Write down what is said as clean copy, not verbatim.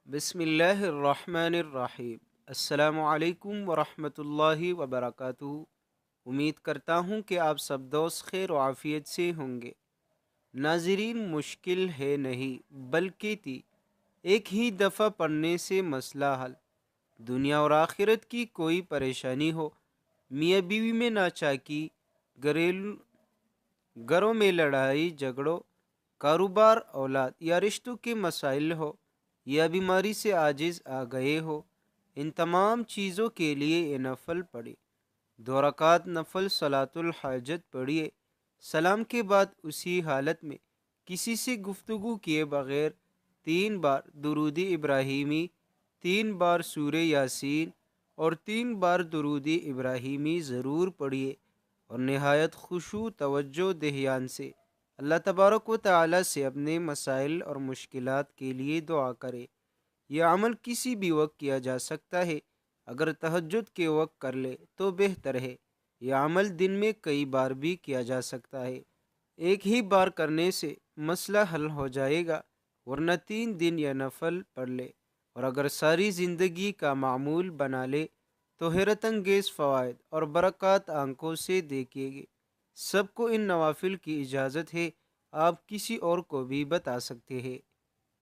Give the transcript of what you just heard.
بسم اللہ الرحمن الرحیم۔ السلام علیکم ورحمۃ اللہ وبرکاتہ۔ امید کرتا ہوں کہ آپ سب دوست خیر و عافیت سے ہوں گے۔ ناظرین، مشکل ہے نہیں بلکہ تھی ایک ہی دفعہ پڑھنے سے مسئلہ حل۔ دنیا اور آخرت کی کوئی پریشانی ہو، میاں بیوی میں ناچاکی، گھریلو گھروں میں لڑائی جھگڑوں، کاروبار، اولاد یا رشتوں کے مسائل ہو، یا بیماری سے عاجز آ گئے ہو، ان تمام چیزوں کے لیے یہ نفل پڑھے۔ 2 رکعت نفل صلاۃ الحاجت پڑھیے۔ سلام کے بعد اسی حالت میں کسی سے گفتگو کیے بغیر 3 بار درود ابراہیمی، 3 بار سورہ یاسین اور 3 بار درود ابراہیمی ضرور پڑھیے، اور نہایت خشوع توجہ دھیان سے اللہ تبارک و تعالی سے اپنے مسائل اور مشکلات کے لیے دعا کرے۔ یہ عمل کسی بھی وقت کیا جا سکتا ہے، اگر تہجد کے وقت کر لے تو بہتر ہے۔ یہ عمل دن میں کئی بار بھی کیا جا سکتا ہے، ایک ہی بار کرنے سے مسئلہ حل ہو جائے گا، ورنہ 3 دن یہ نفل پڑھ لے اور اگر ساری زندگی کا معمول بنا لے تو حیرت انگیز فوائد اور برکات آنکھوں سے دیکھیں گے۔ سب کو ان نوافل کی اجازت ہے، آپ کسی اور کو بھی بتا سکتے ہیں۔